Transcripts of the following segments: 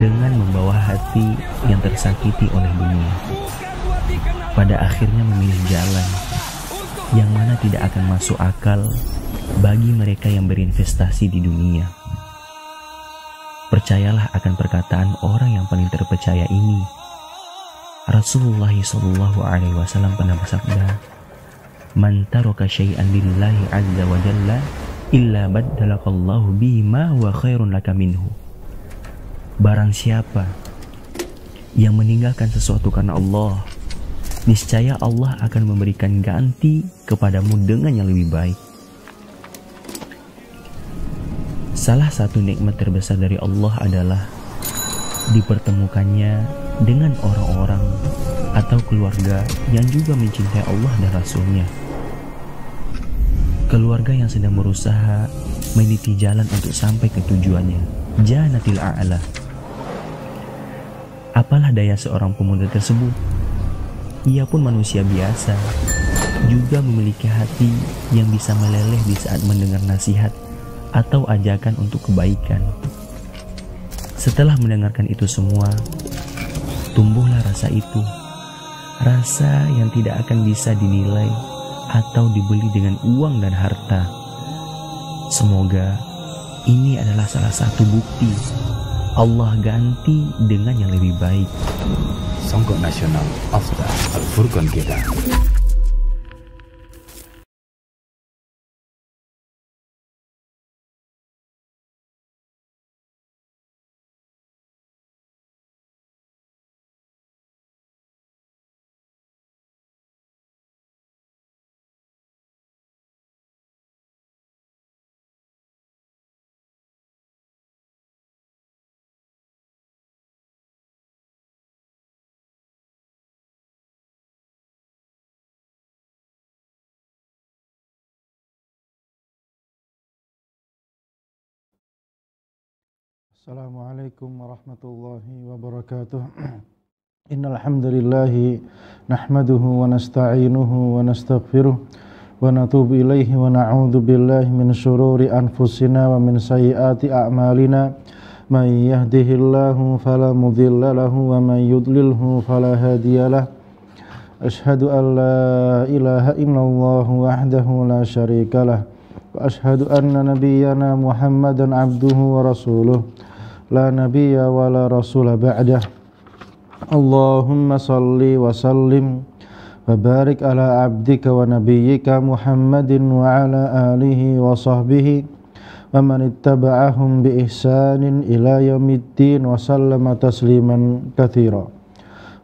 dengan membawa hati yang tersakiti oleh dunia. Pada akhirnya memilih jalan yang mana tidak akan masuk akal bagi mereka yang berinvestasi di dunia. Percayalah akan perkataan orang yang paling terpercaya ini. Rasulullah SAW pernah bersabda, "Man taraka syai'an lillahi azza wa jalla illa baddalakallahu bihi ma huwa khairun laka minhu." Barang siapa yang meninggalkan sesuatu karena Allah, niscaya Allah akan memberikan ganti kepadamu dengan yang lebih baik. Salah satu nikmat terbesar dari Allah adalah dipertemukannya dengan orang-orang atau keluarga yang juga mencintai Allah dan Rasul-Nya. Keluarga yang sedang berusaha meniti jalan untuk sampai ke tujuannya, Jannatil A'la. Apalah daya seorang pemuda tersebut? Ia pun manusia biasa, juga memiliki hati yang bisa meleleh di saat mendengar nasihat atau ajakan untuk kebaikan. Setelah mendengarkan itu semua, tumbuhlah rasa itu, rasa yang tidak akan bisa dinilai atau dibeli dengan uang dan harta. Semoga ini adalah salah satu bukti Allah ganti dengan yang lebih baik. Songkok Nasional Afdah Al-Furqan kita. Assalamualaikum warahmatullahi wabarakatuh. Innal hamdalillahi nahmaduhu wa nasta'inuhu wa nastaghfiruh wa natubu ilaihi wa na'udzu billahi min syururi anfusina wa min sayyiati a'malina. May yahdihillahu fala mudilla lahu wa may yudlilhu fala hadiyalah. Asyhadu an la ilaha illallah wahdahu la syarikalah wa asyhadu anna nabiyyana Muhammadan abduhu wa rasuluh. La nabiyya wa la rasula ba'dah. Allahumma salli wa sallim wa barik ala abdika wa nabiyyika Muhammadin wa ala alihi wa sahbihi wa man ittaba'ahum bi ihsanin ila yaumiddin wa sallama tasliman katsira.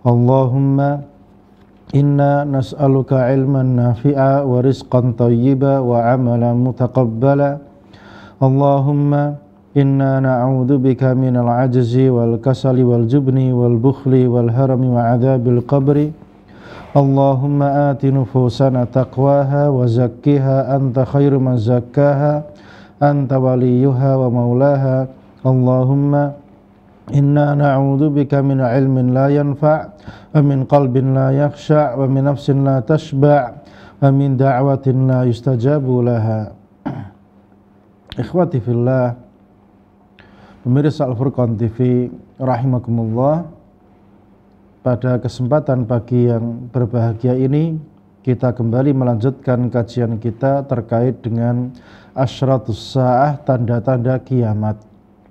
Allahumma inna nas'aluka ilman nafi'a wa rizqan thayyiba wa amalan mutaqabbala. Allahumma inna na'udzu bika minal ajzi wal kasali wal jubni wal bukhli wal harami wa adzabil qabri. Allahumma ati nufusana taqwaha wa zakkiha anta khairu man zakkaha anta waliyuha wa maulaha. Allahumma inna na'udzu bika min ilmin la yanfa' wa min qalbin la yakhsha' wa min nafsin la tashba' wa min da'watin la yustajabu laha. Ikhwati fillah, pemirsa Al-Furqan TV rahimakumullah, pada kesempatan pagi yang berbahagia ini kita kembali melanjutkan kajian kita terkait dengan asyratus sa'ah, tanda-tanda kiamat,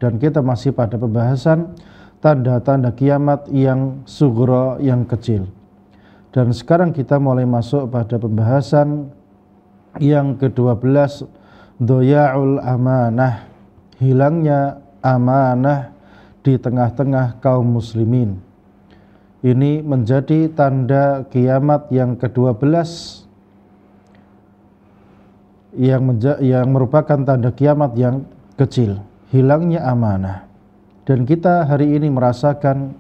dan kita masih pada pembahasan tanda-tanda kiamat yang sughra, yang kecil. Dan sekarang kita mulai masuk pada pembahasan yang ke-12, doya'ul amanah, hilangnya amanah di tengah-tengah kaum muslimin. Ini menjadi tanda kiamat yang ke-12 yang merupakan tanda kiamat yang kecil, hilangnya amanah. Dan kita hari ini merasakan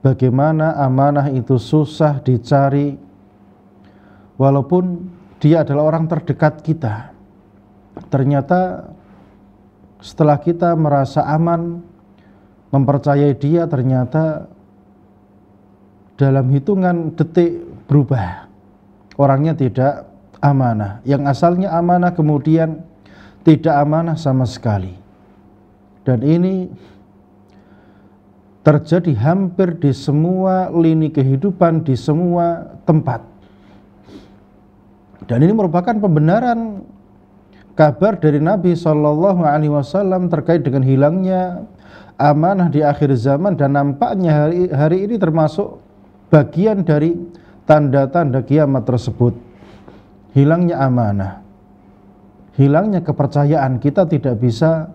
bagaimana amanah itu susah dicari, walaupun dia adalah orang terdekat kita. Ternyata setelah kita merasa aman, mempercayai dia, ternyata dalam hitungan detik berubah. Orangnya tidak amanah. Yang asalnya amanah kemudian tidak amanah sama sekali. Dan ini terjadi hampir di semua lini kehidupan, di semua tempat. Dan ini merupakan pembenaran kabar dari Nabi SAW terkait dengan hilangnya amanah di akhir zaman, dan nampaknya hari ini termasuk bagian dari tanda-tanda kiamat tersebut. Hilangnya amanah, hilangnya kepercayaan. Kita tidak bisa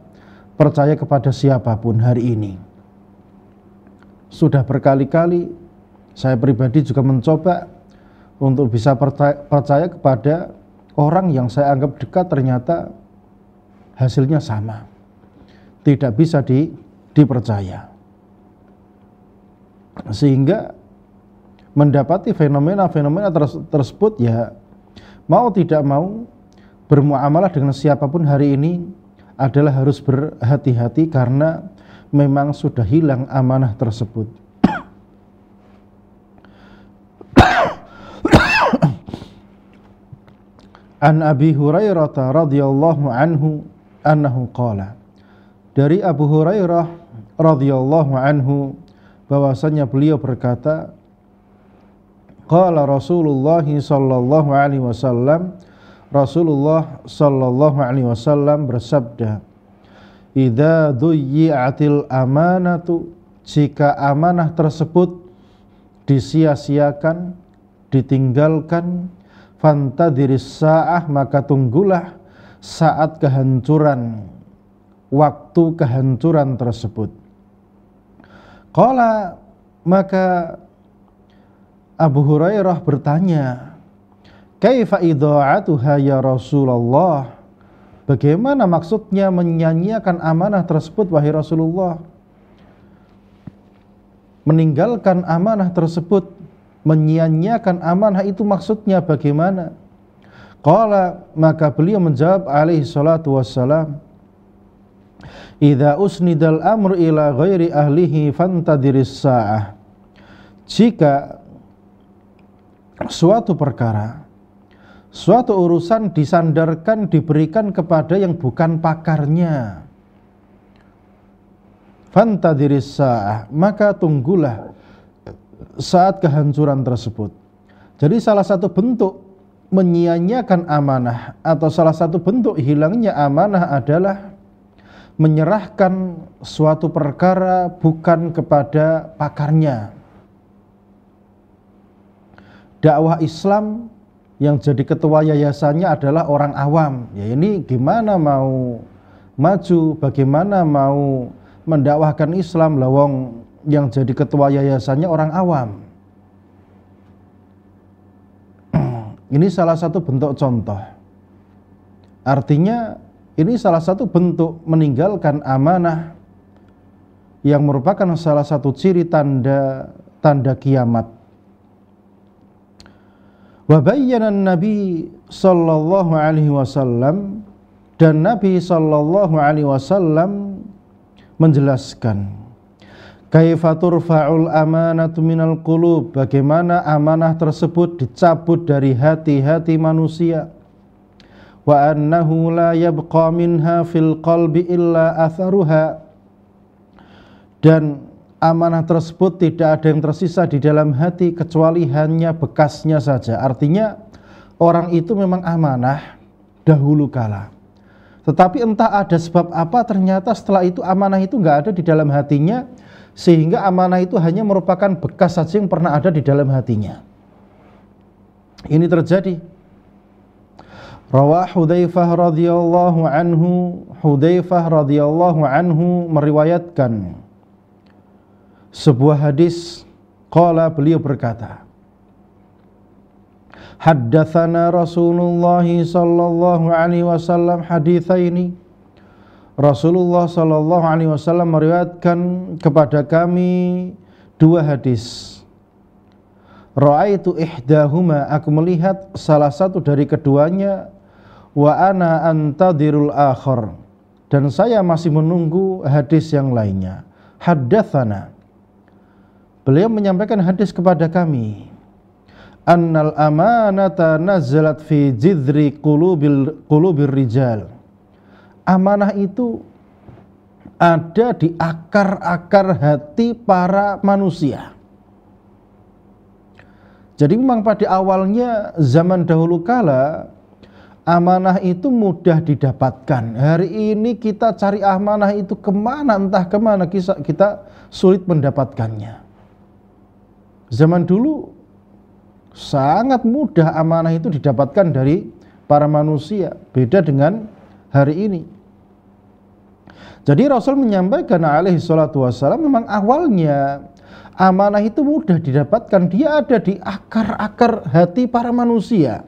percaya kepada siapapun hari ini. Sudah berkali-kali saya pribadi juga mencoba untuk bisa percaya kepada orang yang saya anggap dekat, ternyata hasilnya sama, tidak bisa dipercaya. Sehingga mendapati fenomena-fenomena tersebut, ya mau tidak mau bermuamalah dengan siapapun hari ini adalah harus berhati-hati, karena memang sudah hilang amanah tersebut. An Abi Hurairah radhiyallahu anhu annahu qala, dari Abu Hurairah radhiyallahu anhu bahwasanya beliau berkata, qala Rasulullah sallallahu alaihi wasallam, Rasulullah sallallahu alaihi wasallam bersabda, idza duyyi'atil amanatu, jika amanah tersebut disia-siakan, ditinggalkan, fantadhiris sa'ah, maka tunggulah saat kehancuran, waktu kehancuran tersebut. Qala, maka Abu Hurairah bertanya, kaifa idha'atuha ya Rasulullah, bagaimana maksudnya menyanyiakan amanah tersebut wahai Rasulullah? Meninggalkan amanah tersebut, menyia-nyiakan amanah itu maksudnya bagaimana? Qala, maka beliau menjawab alaihi salatu wassalam, idza usnidal amru ila ghairi ahlihi fantadhiris sa'ah, jika suatu perkara, suatu urusan disandarkan, diberikan kepada yang bukan pakarnya, fantadhiris sa'ah, maka tunggulah saat kehancuran tersebut. Jadi salah satu bentuk menyia-nyiakan amanah atau salah satu bentuk hilangnya amanah adalah menyerahkan suatu perkara bukan kepada pakarnya. Dakwah Islam yang jadi ketua yayasannya adalah orang awam. Ya ini gimana mau maju, bagaimana mau mendakwahkan Islam, lawang yang jadi ketua yayasannya orang awam. Ini salah satu bentuk contoh. Artinya ini salah satu bentuk meninggalkan amanah yang merupakan salah satu ciri tanda kiamat. Wa bayyana Nabi sallallahu alaihi wasallam, dan Nabi sallallahu alaihi wasallam menjelaskan, kaifa turfa'ul amanatu minal qulub, bagaimana amanah tersebut dicabut dari hati-hati manusia. Wa annahu la yabqa minha fil qalbi illa atharuha, dan amanah tersebut tidak ada yang tersisa di dalam hati kecuali hanya bekasnya saja. Artinya orang itu memang amanah dahulu kala, tetapi entah ada sebab apa ternyata setelah itu amanah itu nggak ada di dalam hatinya, sehingga amanah itu hanya merupakan bekas saja yang pernah ada di dalam hatinya. Ini terjadi. Rawah Hudzaifah radhiyallahu anhu, Hudzaifah radhiyallahu anhu meriwayatkan sebuah hadis. Qala, beliau berkata, haddatsana Rasulullah sallallahu alaihi wasallam haditsaini, Rasulullah sallallahu alaihi wasallam meriwayatkan kepada kami dua hadis. Ra'aitu ihdahuma, aku melihat salah satu dari keduanya, wa ana antadhirul akhar, dan saya masih menunggu hadis yang lainnya. Haddatsana, beliau menyampaikan hadis kepada kami, annal amanata nazalat fi jidri qulubir rijal, amanah itu ada di akar-akar hati para manusia. Jadi memang pada awalnya zaman dahulu kala amanah itu mudah didapatkan. Hari ini kita cari amanah itu kemana, entah kemana, kita sulit mendapatkannya. Zaman dulu sangat mudah amanah itu didapatkan dari para manusia, beda dengan hari ini. Jadi Rasul menyampaikan alaihi salatu wassalam, memang awalnya amanah itu mudah didapatkan, dia ada di akar-akar hati para manusia.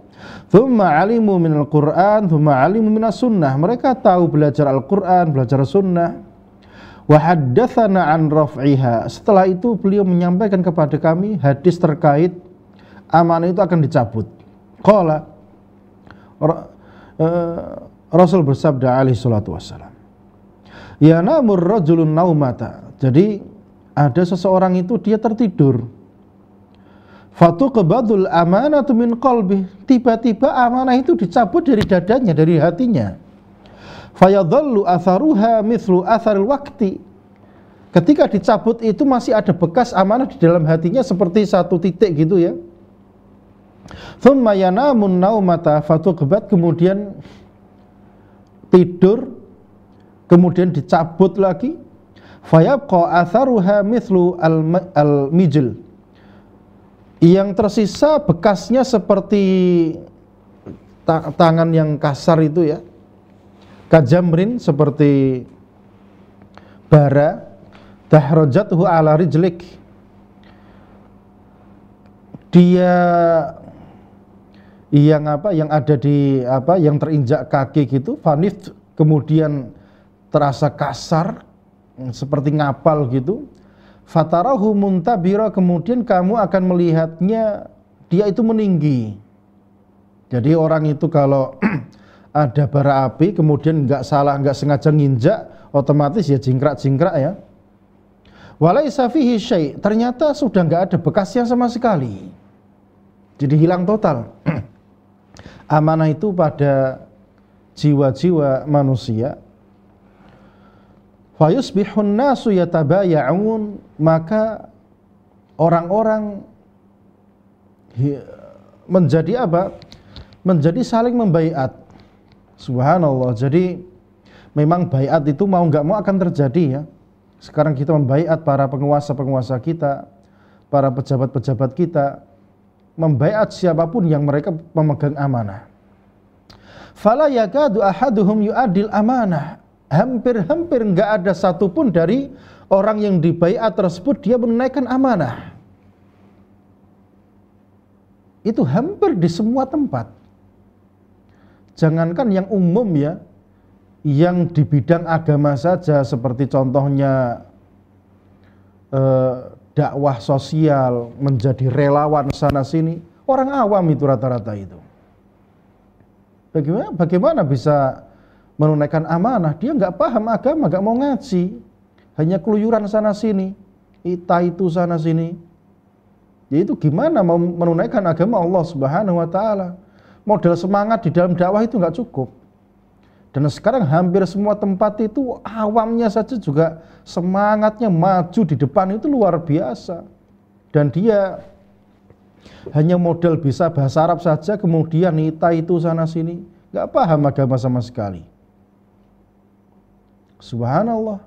Thumma alimu minal Qur'an, thumma alimu minas sunnah. Mereka tahu belajar Al-Quran, belajar sunnah. Wa haddatsana an raf'iha. Setelah itu beliau menyampaikan kepada kami hadis terkait amanah itu akan dicabut. Qala Rasul bersabda alaihi salatu wassalam, ya namur rajulun naumata. Jadi ada seseorang itu dia tertidur. Fatuqbadul amanatu min qalbi. Tiba-tiba amanah itu dicabut dari dadanya, dari hatinya. Fayadhallu atharuha mithlu atharil waqti. Ketika dicabut itu masih ada bekas amanah di dalam hatinya seperti satu titik gitu ya. Thumma yanamun naumata fatuqbad, kemudian tidur, kemudian dicabut lagi. Fayabqa atharuha mithlu al-mijl. Yang tersisa bekasnya seperti tangan yang kasar itu ya. Kajamrin, seperti bara. Tahrajathu ala rijlik. Dia yang ada di yang terinjak kaki gitu, fanif, kemudian terasa kasar seperti ngapal gitu. Fatarahu muntabira, kemudian kamu akan melihatnya dia itu meninggi. Jadi orang itu kalau ada bara api kemudian nggak sengaja nginjak, otomatis ya jingkrak-jingkrak ya. Walaisa fihi syai', ternyata sudah nggak ada bekasnya sama sekali. Jadi hilang total. Amanah itu pada jiwa-jiwa manusia. Fayusbihun nasu yatabaya'un, maka orang-orang menjadi apa? Menjadi saling membaiat. Subhanallah. Jadi memang baiat itu mau nggak mau akan terjadi ya. Sekarang kita membaiat para penguasa-penguasa kita, para pejabat-pejabat kita, membaiat siapapun yang mereka memegang amanah. Fala yakadu ahaduhum yu'adil amanah. Hampir-hampir enggak ada satupun dari orang yang dibaiat tersebut dia menunaikan amanah. Itu hampir di semua tempat. Jangankan yang umum ya, yang di bidang agama saja, seperti contohnya dakwah sosial, menjadi relawan sana sini, orang awam itu rata-rata itu. Bagaimana bisa menunaikan amanah? Dia nggak paham agama, nggak mau ngaji, hanya keluyuran sana sini, itu sana sini. Jadi itu gimana mau menunaikan agama Allah Subhanahu Wa Taala? Modal semangat di dalam dakwah itu nggak cukup. Dan sekarang hampir semua tempat itu awamnya saja juga semangatnya maju di depan itu luar biasa. Dan dia hanya modal bisa bahasa Arab saja, kemudian itu sana sini, nggak paham agama sama sekali. Subhanallah.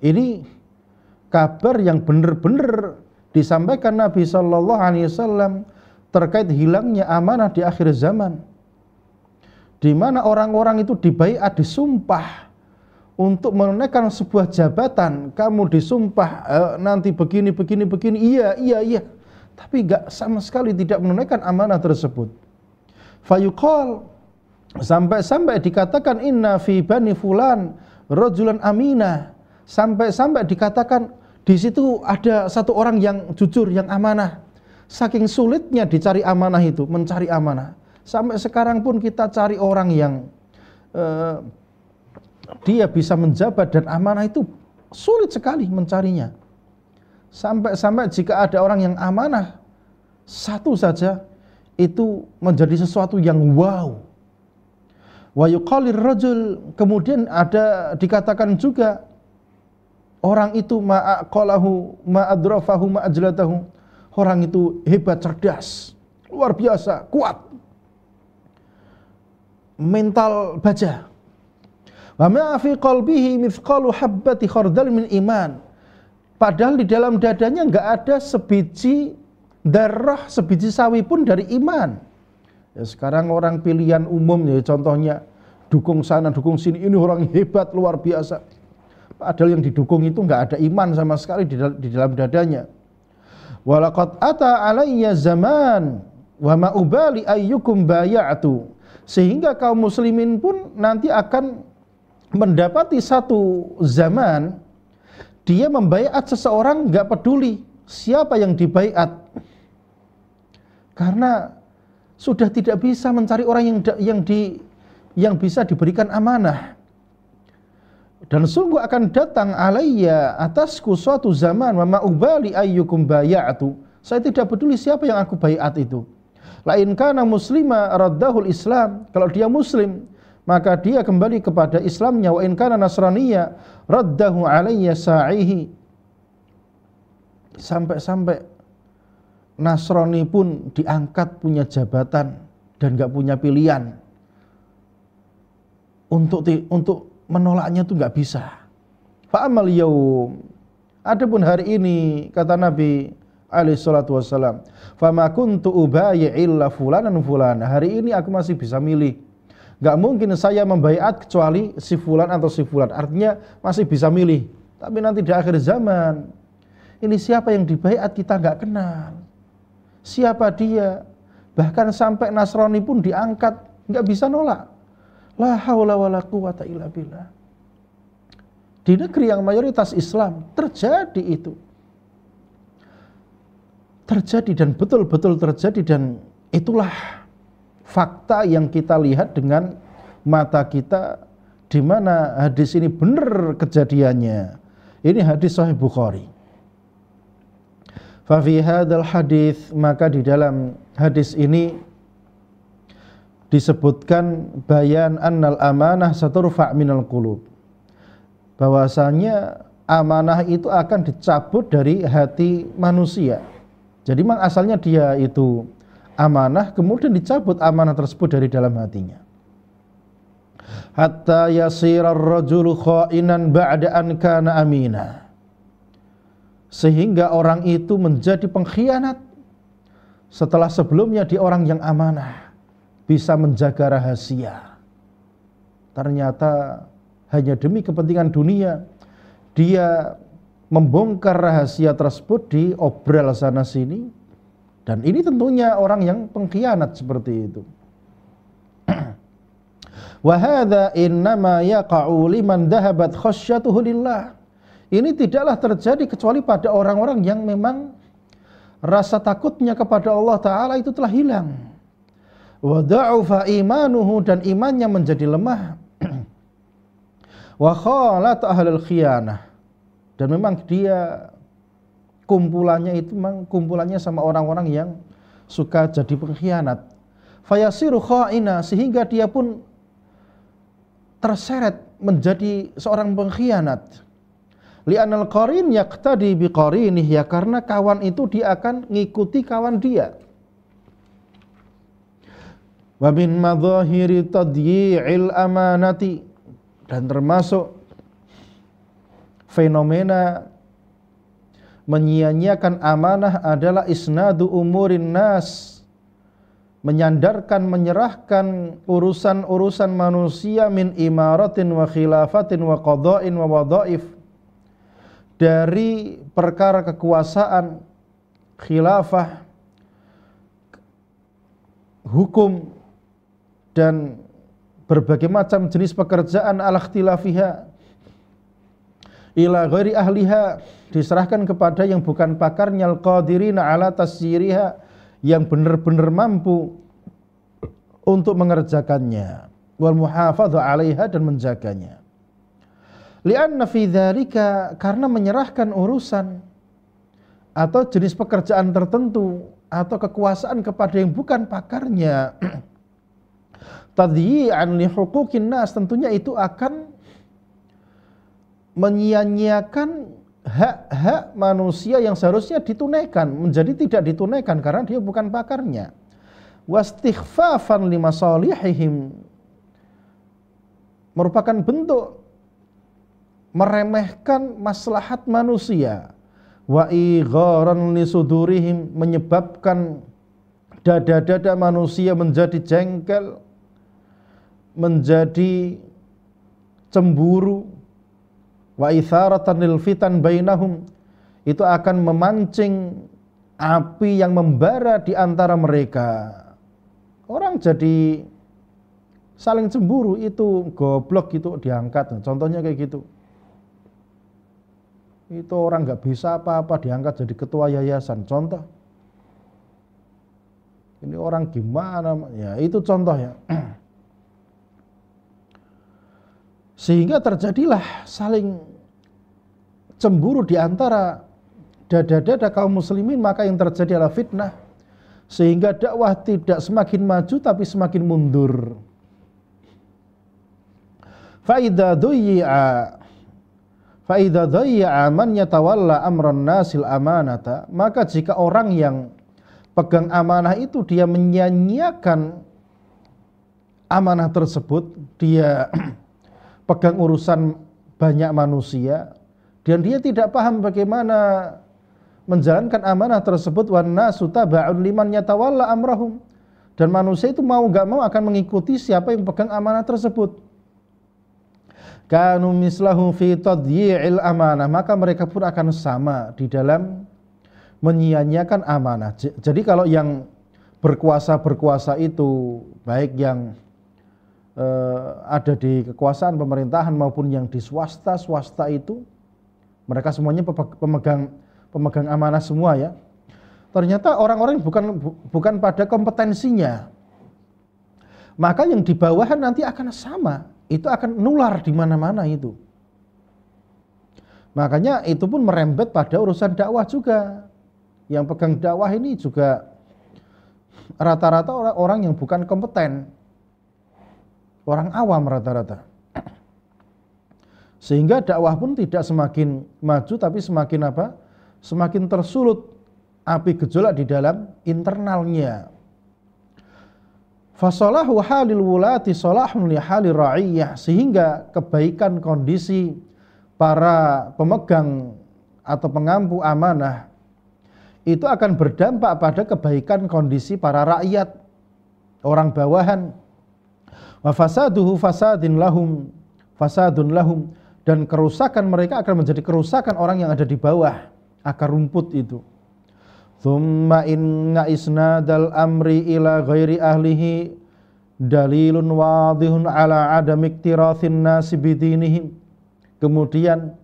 Ini kabar yang benar-benar disampaikan Nabi Sallallahu Alaihi Wasallam terkait hilangnya amanah di akhir zaman, di mana orang-orang itu dibaiat, disumpah untuk menunaikan sebuah jabatan. Kamu disumpah nanti begini, iya, tapi nggak sama sekali tidak menunaikan amanah tersebut. Fayuqal, sampai dikatakan inna fi bani fulan rajulan aminah, sampai dikatakan di situ ada satu orang yang jujur, yang amanah. Saking sulitnya dicari amanah itu, mencari amanah. Sampai sekarang pun kita cari orang yang dia bisa menjabat dan amanah itu sulit sekali mencarinya. Sampai jika ada orang yang amanah satu saja, itu menjadi sesuatu yang wow. Wa yuqalir rajul, kemudian ada dikatakan juga Orang itu ma'aqalahu, ma'adrafahu, ma'ajlatahu. Orang itu hebat, cerdas, luar biasa, kuat. Mental baja. Wa ma fi qalbihi mithqalu habbati khardal min iman. Padahal di dalam dadanya enggak ada sebiji darah, sebiji sawi pun dari iman. Ya, sekarang orang pilihan umum ya, contohnya dukung sana, dukung sini, ini orang hebat, luar biasa. Padahal yang didukung itu enggak ada iman sama sekali di dalam dadanya. Walaqad ata alayya zaman wa ma ubali ayyukum bay'atu. Sehingga kaum muslimin pun nanti akan mendapati satu zaman dia membaiat seseorang enggak peduli siapa yang dibaiat. Karena sudah tidak bisa mencari orang yang bisa diberikan amanah. Dan sungguh akan datang alayya atasku suatu zaman wa ma ubali ayyukum bay'atu. Saya tidak peduli siapa yang aku baiat itu. La in kana muslima raddahul Islam. Kalau dia muslim, maka dia kembali kepada Islamnya. Wa in kana nasraniya raddahu alayya sa'ihi. Sampai-sampai Nasrani pun diangkat punya jabatan dan enggak punya pilihan. Untuk menolaknya itu enggak bisa. Fa amal yaum. Adapun hari ini kata Nabi alaihi salatu wassalam, fama kuntu ubayyi illa fulanan fulana. Hari ini aku masih bisa milih. Enggak mungkin saya membaiat kecuali si fulan atau si fulan. Artinya masih bisa milih. Tapi nanti di akhir zaman, ini siapa yang dibaiat kita enggak kenal. Siapa dia? Bahkan sampai Nasrani pun diangkat, enggak bisa nolak. La haula wala quwata illa billah. Di negeri yang mayoritas Islam terjadi itu. Terjadi dan betul-betul terjadi, dan itulah fakta yang kita lihat dengan mata kita, di mana hadis ini benar kejadiannya. Ini hadis Sahih Bukhari. Fa fi hadzal hadis, maka di dalam hadis ini disebutkan bayan annal amanah saturfa minal qulub. Bahwasanya amanah itu akan dicabut dari hati manusia. Jadi memang asalnya dia itu amanah, kemudian dicabut amanah tersebut dari dalam hatinya. Hatta yasirar rajulu khainan ba'da an kana amina. Sehingga orang itu menjadi pengkhianat setelah sebelumnya dia orang yang amanah, bisa menjaga rahasia. Ternyata hanya demi kepentingan dunia dia membongkar rahasia tersebut, diobrol sana sini, dan ini tentunya orang yang pengkhianat seperti itu. Wa hadza innama yaqa'u liman dhahabat khasyatuhu lillah. Ini tidaklah terjadi kecuali pada orang-orang yang memang rasa takutnya kepada Allah Ta'ala itu telah hilang. Wa da'ufa imanuhu, dan imannya menjadi lemah. Wa khalat ahlul khiyanah, dan memang dia kumpulannya itu memang kumpulannya sama orang-orang yang suka jadi pengkhianat. Fayasiru kha'ina, sehingga dia pun terseret menjadi seorang pengkhianat. Li'anal qarin yaqtadi biqarinih, ya karena kawan itu dia akan ngikuti kawan dia. Wa min madhahiri tadyi'il amanati, dan termasuk fenomena menyia-nyiakan amanah adalah isnadu umurin nas, menyandarkan, menyerahkan urusan-urusan manusia min imaratin wa khilafatin wa qada'in wa wadha'if, dari perkara kekuasaan, khilafah, hukum, dan berbagai macam jenis pekerjaan ala ikhtilafiha ila ghairi ahliha, diserahkan kepada yang bukan pakarnya, al-qadirina ala tasyiriha, yang benar-benar mampu untuk mengerjakannya, wal muhafadhu 'alaiha, dan menjaganya. Li'anna fi dzalika, karena menyerahkan urusan atau jenis pekerjaan tertentu atau kekuasaan kepada yang bukan pakarnya, tadyi'an li huquqin nas, tentunya itu akan menyia-nyiakan hak-hak manusia yang seharusnya ditunaikan menjadi tidak ditunaikan karena dia bukan pakarnya. Wastighfafan limasalihihim, merupakan bentuk meremehkan maslahat manusia. Wa igharan lisudurihim, menyebabkan dada-dada manusia menjadi jengkel, menjadi cemburu. Wa itharatan lil fitan bainahum, itu akan memancing api yang membara di antara mereka. Orang jadi saling cemburu, itu goblok gitu diangkat. Contohnya kayak gitu. Itu orang nggak bisa apa-apa diangkat jadi ketua yayasan. Contoh. Ini orang gimana? Ya itu contohnya. Sehingga terjadilah saling cemburu di antara dada-dada kaum muslimin, maka yang terjadi adalah fitnah. Sehingga dakwah tidak semakin maju tapi semakin mundur. Fa'idha dhayya'a man yatawalla amran nasil amanata, maka jika orang yang pegang amanah itu dia menyia-nyiakan amanah tersebut, dia pegang urusan banyak manusia dan dia tidak paham bagaimana menjalankan amanah tersebut, wan nasu taba'un liman yatawalla amrahum, dan manusia itu mau enggak mau akan mengikuti siapa yang pegang amanah tersebut. Kanu mislahu fi tadyi'il amanah, maka mereka pun akan sama di dalam menyia-nyiakan amanah. Jadi kalau yang berkuasa itu baik yang ada di kekuasaan pemerintahan maupun yang di swasta itu, mereka semuanya pemegang amanah semua ya. Ternyata orang-orang bukan pada kompetensinya, maka yang di bawahan nanti akan sama, itu akan nular di mana-mana itu. Makanya itu pun merembet pada urusan dakwah juga. Yang pegang dakwah ini juga rata-rata orang yang bukan kompeten. Orang awam rata-rata. Sehingga dakwah pun tidak semakin maju tapi semakin apa? Semakin tersulut api gejolak di dalam internalnya. Fasalahu halil wulati salahun li halir ra'iyah, sehingga kebaikan kondisi para pemegang atau pengampu amanah itu akan berdampak pada kebaikan kondisi para rakyat, orang bawahan. Wa fasaduhu fasadun lahum, dan kerusakan mereka akan menjadi kerusakan orang yang ada di bawah, akar rumput itu. Thumma inna isnadal amri ila ghairi ahlihi dalilun wadihun ala adam iktirathin nasi bidinihim. Kemudian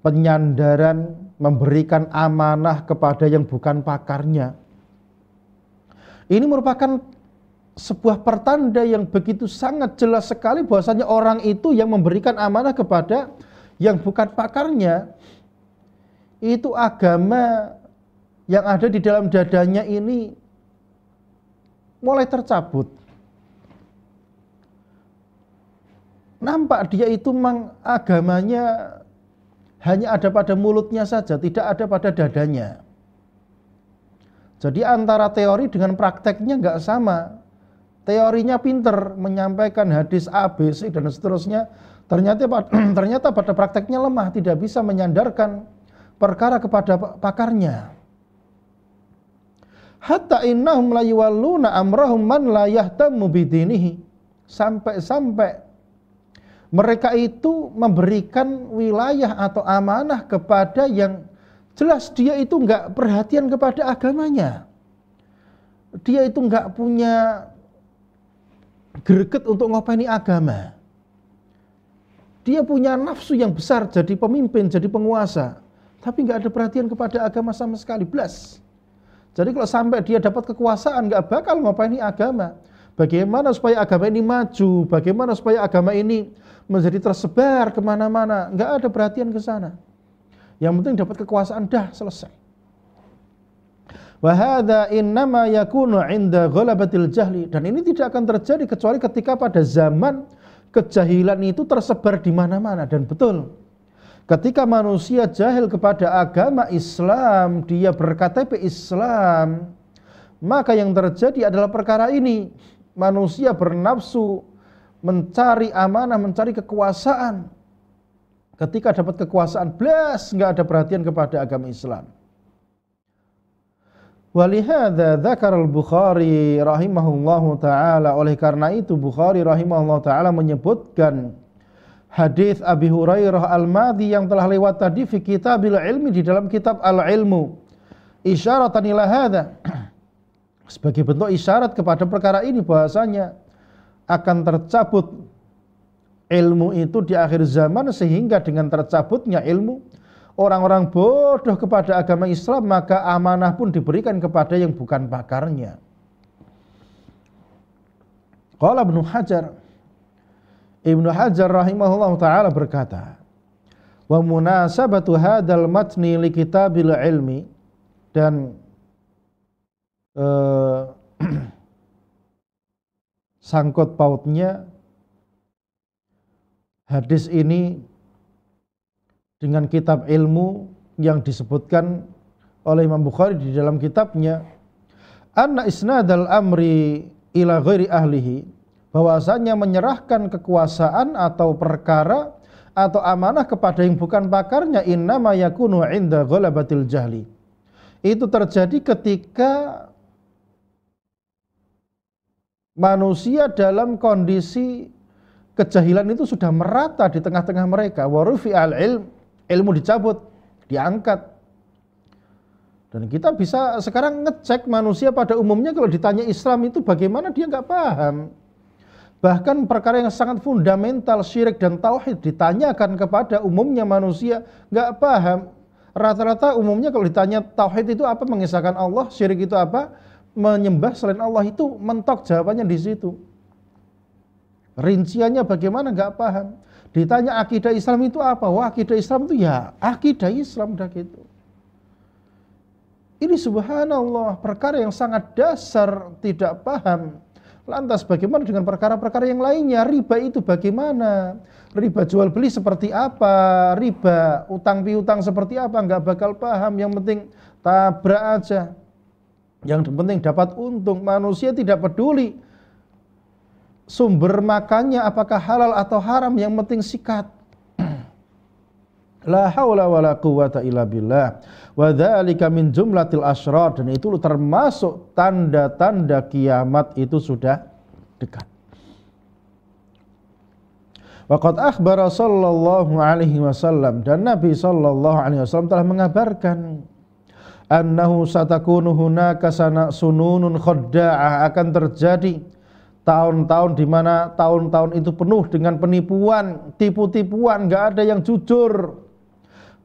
penyandaran memberikan amanah kepada yang bukan pakarnya, ini merupakan sebuah pertanda yang begitu sangat jelas sekali bahwasanya orang itu yang memberikan amanah kepada yang bukan pakarnya, itu agama yang ada di dalam dadanya ini mulai tercabut. Nampak dia itu memang agamanya hanya ada pada mulutnya saja, tidak ada pada dadanya. Jadi antara teori dengan prakteknya nggak sama. Teorinya pinter, menyampaikan hadis A, B, C, dan seterusnya. Ternyata pada prakteknya lemah, tidak bisa menyandarkan perkara kepada pakarnya. Hatta innahum la yuwalluna amrahum man la yahtammu bidinihi. Sampai-sampai mereka itu memberikan wilayah atau amanah kepada yang jelas dia itu enggak perhatian kepada agamanya. Dia itu enggak punya greget untuk ngopeni agama. Dia punya nafsu yang besar jadi pemimpin, jadi penguasa, tapi enggak ada perhatian kepada agama sama sekali, blas. Jadi kalau sampai dia dapat kekuasaan, enggak bakal ngopeni agama. Bagaimana supaya agama ini maju, bagaimana supaya agama ini menjadi tersebar kemana-mana, enggak ada perhatian ke sana. Yang penting dapat kekuasaan, dah selesai. Wa hadza innama yakunu 'inda ghalabatil jahli, dan ini tidak akan terjadi kecuali ketika pada zaman kejahilan itu tersebar di mana-mana. Dan betul, Ketika manusia jahil kepada agama Islam, dia berKTP Islam, maka yang terjadi adalah perkara ini. Manusia bernafsu mencari amanah, mencari kekuasaan. Ketika dapat kekuasaan, blas nggak ada perhatian kepada agama Islam. Walihada dzakar al-Bukhari rahimahullahu taala, oleh karena itu Bukhari rahimahullahu taala menyebutkan hadis Abi Hurairah al-Madhi yang telah lewat tadi fi kitabil ilmi, di dalam kitab al-ilmu, isyaratan ila hadza, sebagai bentuk isyarat kepada perkara ini, bahasanya akan tercabut ilmu itu di akhir zaman, sehingga dengan tercabutnya ilmu, orang-orang bodoh kepada agama Islam, maka amanah pun diberikan kepada yang bukan pakarnya. Qala Ibnu Hajar rahimahullah ta'ala berkata, wa munasabatu hadal matni li kitabil ilmi, dan sangkut pautnya hadis ini dengan kitab ilmu yang disebutkan oleh Imam Bukhari di dalam kitabnya, anna isnadal amri ila ghairi ahlihi, bahwasanya menyerahkan kekuasaan atau perkara atau amanah kepada yang bukan pakarnya, innama yakunu inda ghalabatil jahli, itu terjadi ketika manusia dalam kondisi kejahilan itu sudah merata di tengah-tengah mereka. Wa rufi'al ilmu dicabut, diangkat. Dan kita bisa sekarang ngecek manusia pada umumnya, kalau ditanya Islam itu bagaimana, dia nggak paham. Bahkan perkara yang sangat fundamental, syirik dan tauhid, ditanyakan kepada umumnya manusia, nggak paham. Rata-rata umumnya kalau ditanya tauhid itu apa, mengisahkan Allah, syirik itu apa, menyembah selain Allah, itu mentok jawabannya di situ. Rinciannya bagaimana nggak paham. Ditanya akidah Islam itu apa, wah akidah Islam itu ya akidah Islam, udah gitu. Ini subhanallah perkara yang sangat dasar, tidak paham. Lantas bagaimana dengan perkara-perkara yang lainnya? Riba itu bagaimana? Riba jual beli seperti apa? Riba utang piutang seperti apa? Nggak bakal paham. Yang penting tabrak aja. Yang penting dapat untung. Manusia tidak peduli sumber makannya apakah halal atau haram, yang penting sikat. La haula wala quwwata illa billah. Wa dzalika min jumlatil asyrar, dan itu termasuk tanda-tanda kiamat itu sudah dekat. Waqad akhbara sallallahu alaihi wasallam, dan Nabi sallallahu alaihi wasallam telah mengabarkan, annahu satakunu hunaka sununun khadda'ah, akan terjadi tahun-tahun di mana tahun-tahun itu penuh dengan penipuan, tipu-tipuan, enggak ada yang jujur.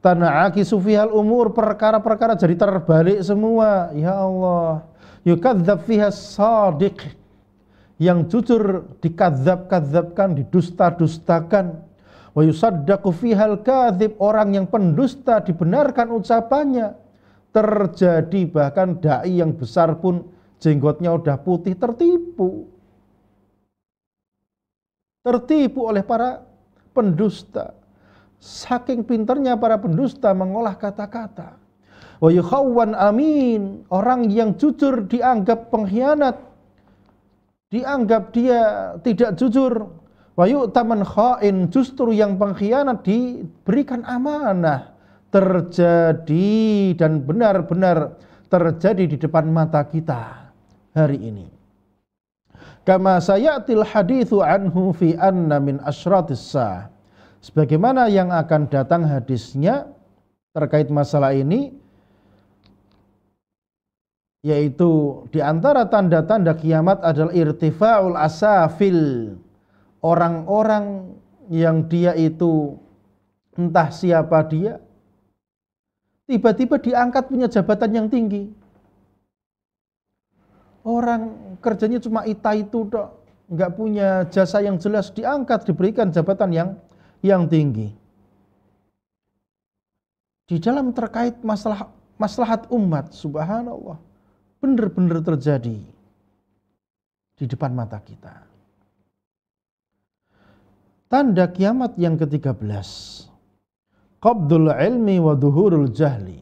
Tana'akisu fihal umur, perkara-perkara jadi terbalik semua. Ya Allah, yukadzab fihas sadiq, yang jujur dikadzab-kadzabkan, didusta-dustakan. Wa yusaddaqu fihal kadzib, orang yang pendusta dibenarkan ucapannya. Terjadi bahkan dai yang besar pun jenggotnya udah putih, tertipu oleh para pendusta. Saking pinternya para pendusta mengolah kata-kata. Wa yukhawwan amin, orang yang jujur dianggap pengkhianat, dianggap dia tidak jujur. Wa yu'taman kha'in, justru yang pengkhianat diberikan amanah. Terjadi dan benar-benar terjadi di depan mata kita hari ini. Kama sayatil hadithu anhu fi anna min asyratis sa'ah, sebagaimana yang akan datang hadisnya terkait masalah ini, yaitu di antara tanda-tanda kiamat adalah irtifa'ul asafil, orang-orang yang dia itu entah siapa dia, tiba-tiba diangkat punya jabatan yang tinggi. Orang kerjanya cuma itu dok, nggak punya jasa yang jelas, diangkat, diberikan jabatan yang tinggi. Di dalam terkait maslahat umat, subhanallah, benar-benar terjadi di depan mata kita. Tanda kiamat yang ke-13, qabdul ilmi wa duhurul jahli.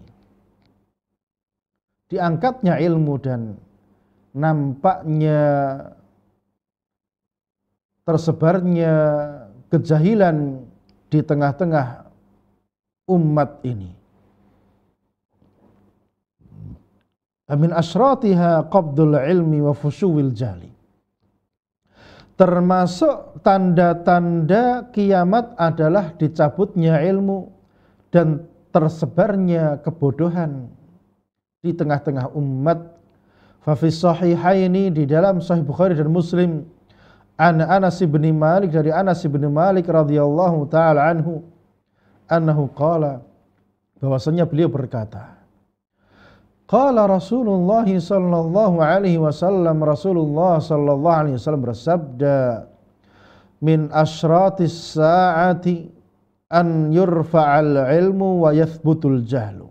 Diangkatnya ilmu dan nampaknya tersebarnya kejahilan di tengah-tengah umat ini. Min asyratiha qabdul ilmi wa fusyuwil jahli. Termasuk tanda-tanda kiamat adalah dicabutnya ilmu dan tersebarnya kebodohan di tengah-tengah umat. Fa fi sahihaini, di dalam Sahih Bukhari dan Muslim, an Anas bin Malik, dari Anas bin Malik radhiyallahu taala anhu, annahu qala, bahwasanya beliau berkata, qala Rasulullah sallallahu alaihi wasallam, Rasulullah sallallahu alaihi wasallam bersabda, min asyratis saati an yurfa'al ilmu wa yathbutul jahlu.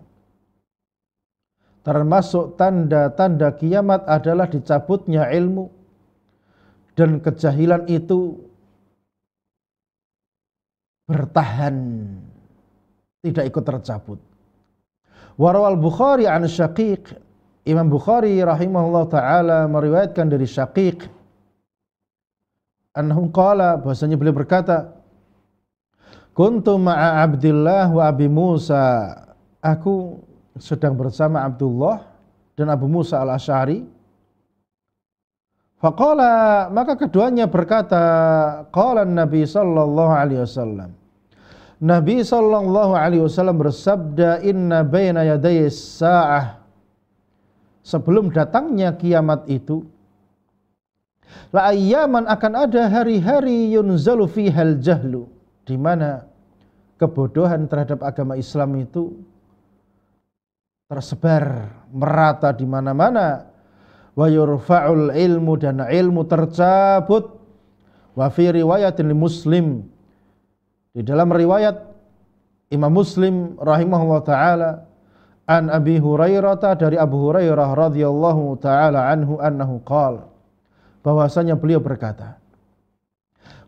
Termasuk tanda-tanda kiamat adalah dicabutnya ilmu dan kejahilan itu bertahan, tidak ikut tercabut. Warawal Bukhari an Syaqiq, Imam Bukhari rahimahullah ta'ala meriwayatkan dari Syaqiq, annahu qala, bahasanya beliau berkata, kuntu ma'a Abdillah wa Abi Musa, aku sedang bersama Abdullah dan Abu Musa al-Asy'ari. Faqala, maka keduanya berkata, qala Nabi sallallahu alaihi wasallam, Nabi sallallahu alaihi wasallam bersabda, inna baina yaday sa'ah, sebelum datangnya kiamat itu, la ayyaman, akan ada hari-hari yunzalu fihal jahlu, di mana kebodohan terhadap agama Islam itu tersebar merata di mana-mana. Wa yurfa'ul ilmu, dan ilmu tercabut. Wa fi riwayatin li Muslim, di dalam riwayat Imam Muslim rahimahullah ta'ala, an Abi Hurairah, dari Abu Hurairah radhiyallahu ta'ala anhu, annahu qala, bahwasanya beliau berkata,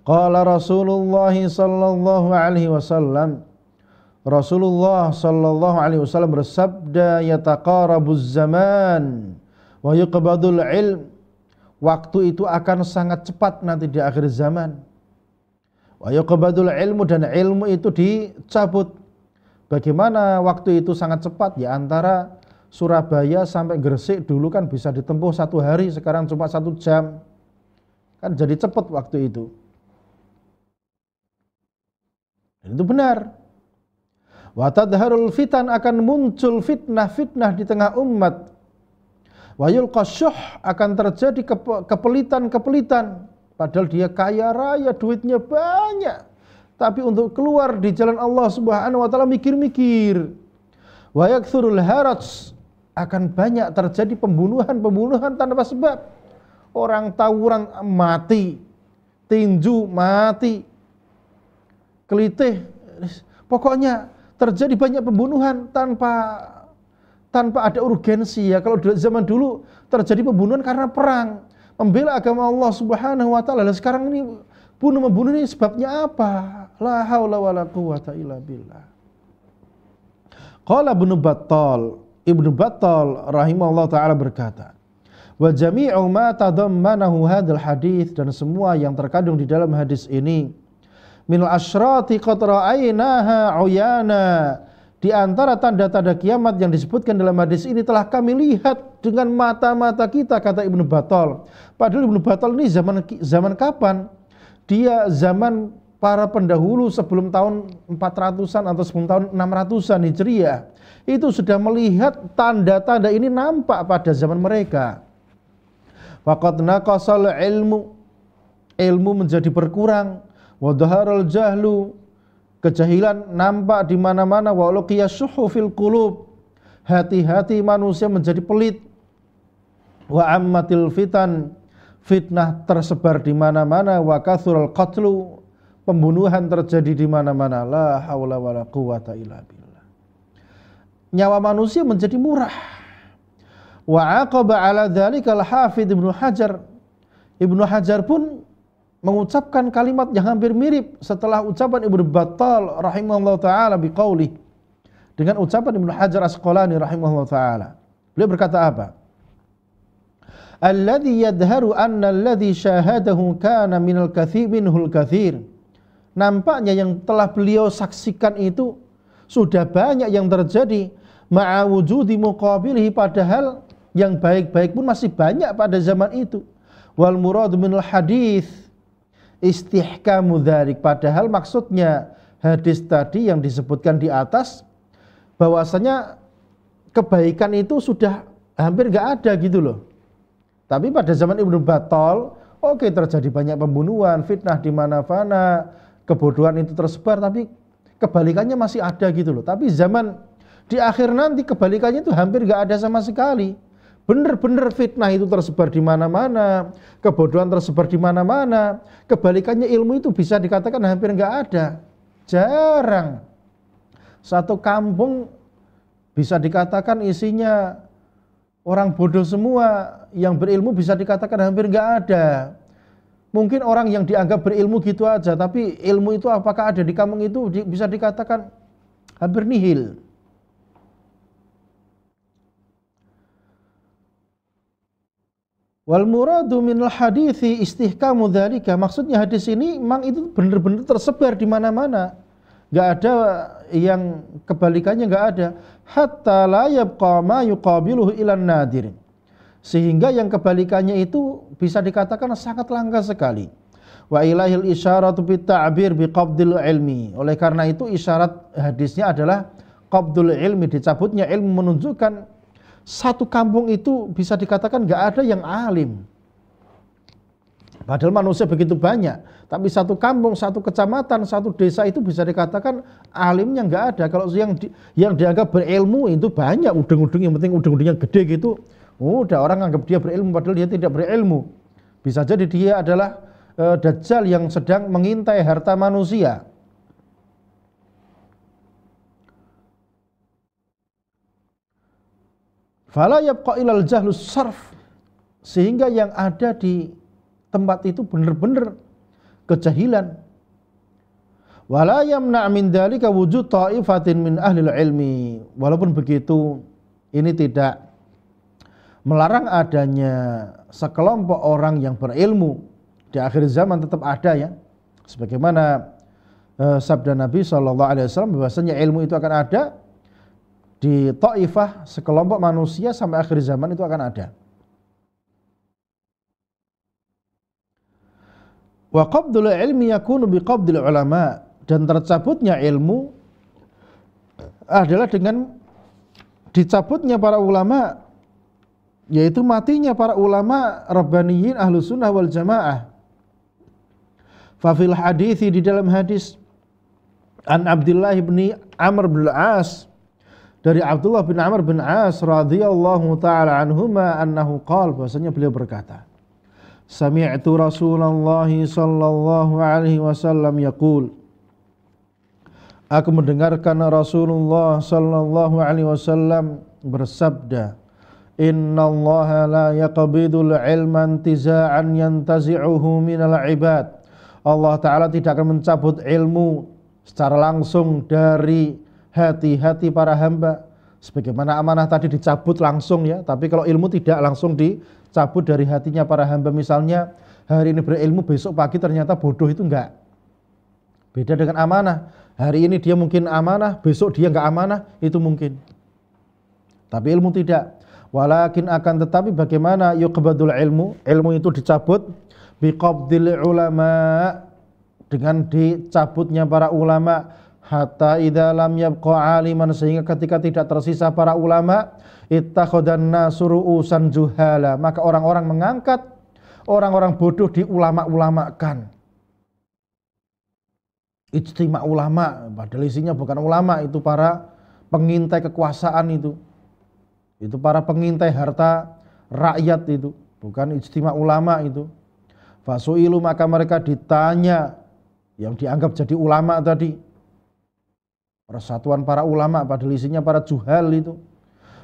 qala Rasulullah sallallahu alaihi wasallam, Rasulullah sallallahu alaihi wasallam bersabda, yataqarabuz zaman wa yuqbadul ilm, waktu itu akan sangat cepat nanti di akhir zaman. Wa yuqbadul ilmu, dan ilmu itu dicabut. Bagaimana waktu itu sangat cepat? Ya, antara Surabaya sampai Gresik dulu kan bisa ditempuh 1 hari, sekarang cuma 1 jam. Kan jadi cepat waktu itu. Dan itu benar. Wa tadharul fitan, akan muncul fitnah-fitnah di tengah umat. Wa yulqasyuh, akan terjadi kepelitan-kepelitan. Padahal dia kaya raya, duitnya banyak, tapi untuk keluar di jalan Allah Subhanahu wa taala mikir-mikir. Wa yakthurul haraj, akan banyak terjadi pembunuhan-pembunuhan tanpa sebab. Orang tawuran mati, tinju mati, kelitih, pokoknya terjadi banyak pembunuhan tanpa ada urgensi. Ya, kalau zaman dulu terjadi pembunuhan karena perang, membela agama Allah Subhanahu wa taala. Sekarang ini membunuh ini sebabnya apa? La haula wala quwata illa billah. Qala Ibnu Battal rahimahullah taala berkata, wa jami'u ma tadammanahu hadzal hadits, dan semua yang terkandung di dalam hadis ini, minal asyrati qad ra'aynaha uyana, di antara tanda-tanda kiamat yang disebutkan dalam hadis ini telah kami lihat dengan mata-mata kita, kata Ibnu Battal. Padahal Ibnu Battal ini zaman kapan? Dia zaman para pendahulu sebelum tahun 400-an atau sebelum tahun 600-an Hijriah. Itu sudah melihat tanda-tanda ini nampak pada zaman mereka. Faqad naqasal ilmu menjadi berkurang. Wa dhaharal jahlu, kejahilan nampak di mana-mana. Wa ulqiyashuhu fil qulub, hati-hati manusia menjadi pelit. Wa ammatil fitan, fitnah tersebar di mana-mana. Wa kathural qatlu, pembunuhan terjadi di mana-mana. La haula wala quwata illa billah. Nyawa manusia menjadi murah. Wa aqaba ala dzalika al-Hafidz Ibnu Hajar. Ibnu Hajar pun mengucapkan kalimat yang hampir mirip setelah ucapan Ibnu Battal rahimahullah ta'ala biqaulih, dengan ucapan Ibnu Hajar Asqalani rahimahullah ta'ala. Beliau berkata apa? Alladhi yadharu anna alladhi syahadahu kana minal kathir minhul kathir. Nampaknya yang telah beliau saksikan itu sudah banyak yang terjadi, ma'a wujudi muqabilihi, padahal yang baik-baik pun masih banyak pada zaman itu. Wal muradu minal hadith istihkamu dzalik, padahal maksudnya hadis tadi yang disebutkan di atas bahwasanya kebaikan itu sudah hampir enggak ada gitu loh. Tapi pada zaman Ibnu Battal, oke, terjadi banyak pembunuhan, fitnah di mana-mana, kebodohan itu tersebar, tapi kebalikannya masih ada gitu loh. Tapi zaman di akhir nanti kebalikannya itu hampir enggak ada sama sekali. Benar-benar fitnah itu tersebar di mana-mana, kebodohan tersebar di mana-mana. Kebalikannya ilmu itu bisa dikatakan hampir enggak ada. Jarang. Satu kampung bisa dikatakan isinya orang bodoh semua, yang berilmu bisa dikatakan hampir enggak ada. Mungkin orang yang dianggap berilmu gitu aja, tapi ilmu itu apakah ada di kampung itu bisa dikatakan hampir nihil. Wal muradu minal hadithi istihkamu dzalika, maksudnya hadis ini memang itu benar-benar tersebar di mana-mana. Enggak ada yang kebalikannya, enggak ada. Hatta la yabqa ma yuqabiluhu ilan nadir. Sehingga yang kebalikannya itu bisa dikatakan sangat langka sekali. Wa ilahil isyaratu bit ta'bir bi qabdil ilmi. Oleh karena itu isyarat hadisnya adalah qabdul ilmi, dicabutnya ilmu, menunjukkan satu kampung itu bisa dikatakan nggak ada yang alim. Padahal manusia begitu banyak, tapi satu kampung, satu kecamatan, satu desa itu bisa dikatakan alimnya nggak ada. Kalau yang dianggap berilmu itu banyak, udeng-udeng, yang penting udeng-udengnya gede gitu, udah orang anggap dia berilmu padahal dia tidak berilmu. Bisa jadi dia adalah dajjal yang sedang mengintai harta manusia. Fala yabqa ilal jahlus sarf, sehingga yang ada di tempat itu benar-benar kejahilan. Wala yamna' min dzalika wujud ta'ifatin min ahli ilmi. Walaupun begitu, ini tidak melarang adanya sekelompok orang yang berilmu. Di akhir zaman tetap ada ya. Sebagaimana sabda Nabi SAW bahwasanya ilmu itu akan ada di ta'ifah, sekelompok manusia sampai akhir zaman itu akan ada. Wa qabdul ilmi yakunu bi qabdil ulama, dan tercabutnya ilmu adalah dengan dicabutnya para ulama, yaitu matinya para ulama rabbaniyin ahlu sunnah wal jamaah. Fa fil hadithi, di dalam hadis, an Abdullah bin Amr bin Al-As, dari Abdullah bin Amr bin As radhiyallahu taala anhuma, annahu qala, bahwasanya beliau berkata, sami'tu Rasulullah sallallahu alaihi wasallam yaqul, aku mendengarkan Rasulullah sallallahu alaihi wasallam bersabda, innallaha la yaqbidul ilma intiza'an yantazi'uhu minal ibad. Allah taala tidak akan mencabut ilmu secara langsung dari hati-hati para hamba, sebagaimana amanah tadi dicabut langsung ya, tapi kalau ilmu tidak langsung dicabut dari hatinya para hamba. Misalnya hari ini berilmu, besok pagi ternyata bodoh, itu enggak. Beda dengan amanah, hari ini dia mungkin amanah, besok dia enggak amanah, itu mungkin. Tapi ilmu tidak. Walakin, akan tetapi bagaimana yuqbadul ilmu, ilmu itu dicabut biqabdil ulama, dengan dicabutnya para ulama, hatta idza lam yabqa aliman, sehingga ketika tidak tersisa para ulama, ittakhadhan nasu ru'usan juhala, maka orang-orang mengangkat orang-orang bodoh diulama-ulamakan. Ijtima' ulama, padahal isinya bukan ulama, itu para pengintai kekuasaan, itu para pengintai harta rakyat, itu bukan ijtima' ulama itu. Fasu'ilu, maka mereka ditanya, yang dianggap jadi ulama tadi, persatuan para ulama, padahal isinya para juhal itu.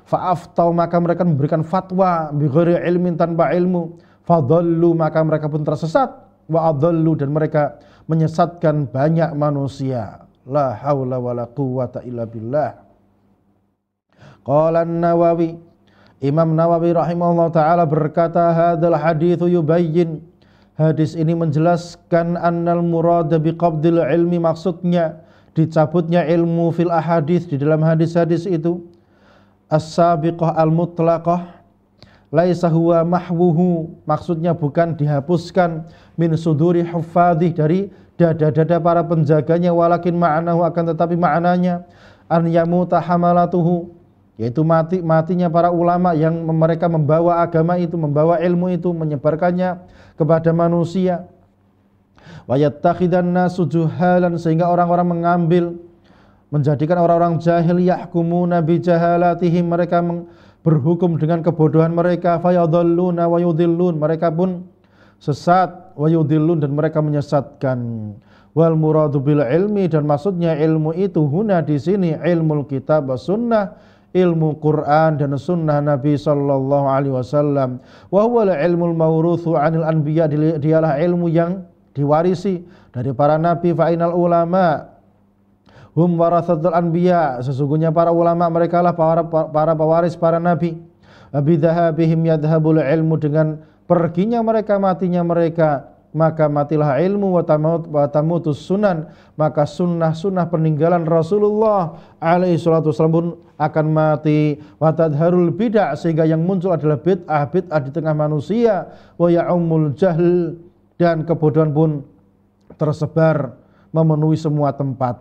Fa'aftau, maka mereka memberikan fatwa bighairi ilmin, tanpa ilmu. Fadhallu, maka mereka pun tersesat. wa adallu, dan mereka menyesatkan banyak manusia. La haula wala quwwata illa billah. Qala An-Nawawi, Imam Nawawi rahimahullah ta'ala berkata, hadzal haditsu yubayyin, hadis ini menjelaskan annal murada biqabdil ilmi, maksudnya dicabutnya ilmu fil ahadits, di dalam hadis-hadis itu, as-sabiqah al-mutlaqah, laisa huwa mahwuhu, maksudnya bukan dihapuskan, min suduri huffadhi, dari dada-dada para penjaganya, walakin ma'nahu, akan tetapi maknanya, an yamuta hamalatuhu, yaitu matinya para ulama yang mereka membawa agama itu, membawa ilmu itu, menyebarkannya kepada manusia. Wa yattakhidan nasu juhalan, sehingga orang-orang menjadikan orang-orang jahil, yahkumuna bi jahalatihim, mereka berhukum dengan kebodohan mereka, fayadhalluna wa yudhillun, mereka pun sesat, wa yudhillun, dan mereka menyesatkan. Wal muradu bil ilmi, dan maksudnya ilmu itu huna di sini ilmul kitab was sunnah, ilmu Quran dan sunnah Nabi sallallahu alaihi wasallam. Wa huwa ilmul mawruthu 'anil anbiya, dialah ilmu yang diwarisi dari para nabi. Fa inal ulama hum warathatul anbiya, sesungguhnya para ulama mereka lah para pewaris para nabi. Bidzahabihim yadhhabul ilmu, dengan perginya mereka, matinya mereka, maka matilah ilmu. Wa tamutus sunan, maka sunnah-sunnah peninggalan Rasulullah alaihi salatu wasallam pun akan mati. Wa tadharul bid'ah, sehingga yang muncul adalah bid'ah di tengah manusia. Wa ya'ummul jahl, dan kebodohan pun tersebar memenuhi semua tempat.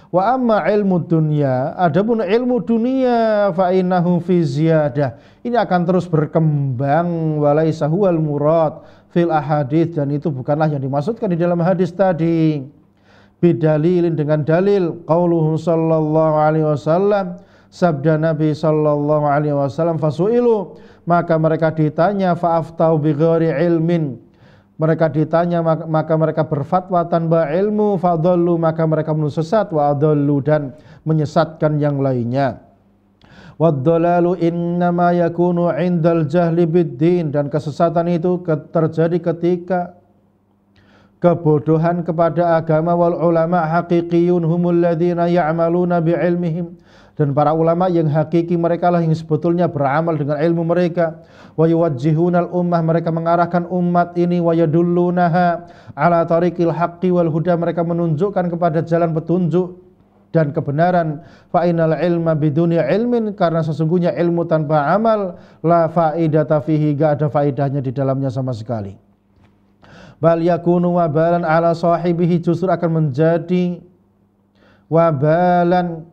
Wa amma ilmu dunya, adapun ilmu dunia, fa innahu fi ziyadah, ini akan terus berkembang. Walaisa huwal murad fil ahadits, dan itu bukanlah yang dimaksudkan di dalam hadis tadi. Bidalilin, dengan dalil, qauluhu sallallahu alaihi wasallam, sabda Nabi sallallahu alaihi wasallam, fasu'ilu, maka mereka ditanya, fa'aftau bighairi ilmin, mereka ditanya maka mereka berfatwa tanpa ilmu, fadhallu, maka mereka sesat, wa adallu, dan menyesatkan yang lainnya. Wad-dhalalu innama yakunu 'indal jahli bid-din, dan kesesatan itu terjadi ketika kebodohan kepada agama. Wal ulama haqiqiyun humul ladzina ya'maluna bi ilmihim, dan para ulama yang hakiki mereka lah yang sebetulnya beramal dengan ilmu mereka. Wa yuwajjihunal ummah, mereka mengarahkan umat ini. Wa yadullunaha ala tariqil haqqi wal huda, mereka menunjukkan kepada jalan petunjuk dan kebenaran. Fa innal ilma biduni ilmin, karena sesungguhnya ilmu tanpa amal, la faidata fihi, gak ada faidahnya di dalamnya sama sekali. Bal yakunu wabalan ala sahibihi, justru akan menjadi wabalan,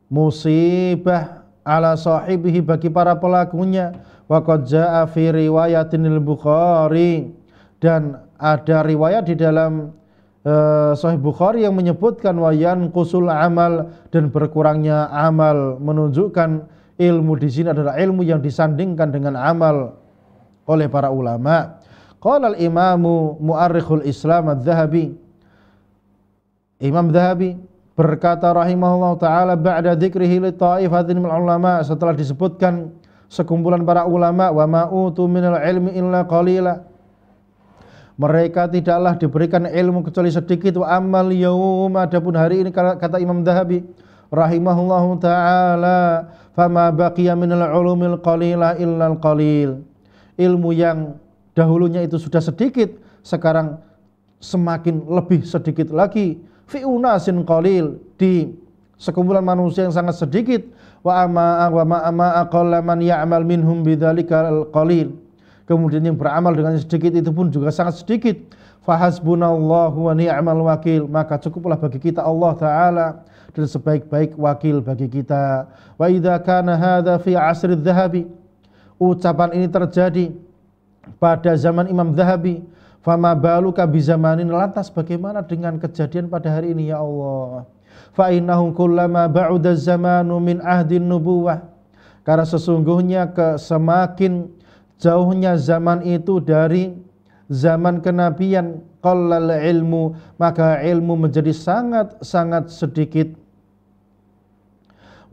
musibah, ala sahibihi, bagi para pelakunya. Wa qad jaa fi riwayatinil Bukhari, dan ada riwayat di dalam Sahih Bukhari yang menyebutkan wa yanqusul amal, dan berkurangnya amal, menunjukkan ilmu di sini adalah ilmu yang disandingkan dengan amal oleh para ulama. Qala al-imamu mu'arrikhul Islam adz-Dzahabi, Imam Dzahabi berkata rahimahullah ta'ala, ba'da dzikrihi li ta'ifatin minal ulama, setelah disebutkan sekumpulan para ulama, wa ma'utu minal ilmi illa qalila, mereka tidaklah diberikan ilmu kecuali sedikit. Wa amal yaum, adapun hari ini, kata Imam Dzahabi rahimahullahu ta'ala, fama baqiya minal ulumil qalila illa al-qalil, ilmu yang dahulunya itu sudah sedikit, sekarang semakin lebih sedikit lagi. Fi unasin qalil, di sekumpulan manusia yang sangat sedikit. Wa ma aqalla man ya'mal minhum bidzalikal qalil, kemudian yang beramal dengan sedikit itu pun juga sangat sedikit. Fahasbunallahu wa ni'mal wakil, maka cukuplah bagi kita Allah Ta'ala dan sebaik-baik wakil bagi kita. Wa idza kana hadza fi asri Dzahabi, ucapan ini terjadi pada zaman Imam Dzahabi, fama baluka bi zamanin, lantas bagaimana dengan kejadian pada hari ini ya Allah. Fa innahu kullama ba'uda zamanu min ahdin nubuwah, karena sesungguhnya semakin jauhnya zaman itu dari zaman kenabian, qallal ilmu, maka ilmu menjadi sangat sedikit.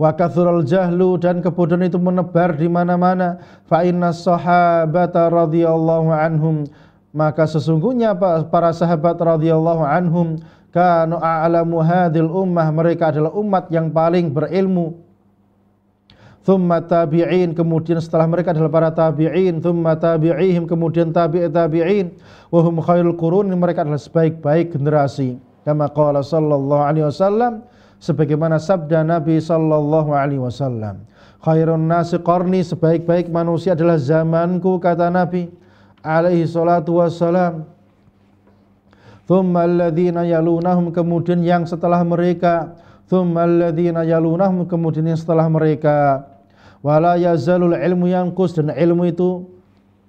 Wa kathural jahlu, dan kebodohan itu menebar di mana-mana. Fa inna sahabata radhiyallahu anhum, maka sesungguhnya para sahabat radhiyallahu anhum kanu a'lamu hadhil ummah, mereka adalah umat yang paling berilmu. Thumma tabi'in, kemudian setelah mereka adalah para tabi'in. Thumma tabi'ihim, kemudian tabi'in. Wa hum khairul qurun, mereka adalah sebaik-baik generasi. Kama qala sallallahu alaihi wasallam, sebagaimana sabda Nabi sallallahu alaihi wasallam, khairun nasi qarni, sebaik-baik manusia adalah zamanku, kata Nabi alaihi salatu wassalam. Thumma alladhina yalunahum, kemudian yang setelah mereka. Thumma alladhina yalunahum, kemudian yang setelah mereka. Wala yazalul ilmu yanqus, dan ilmu itu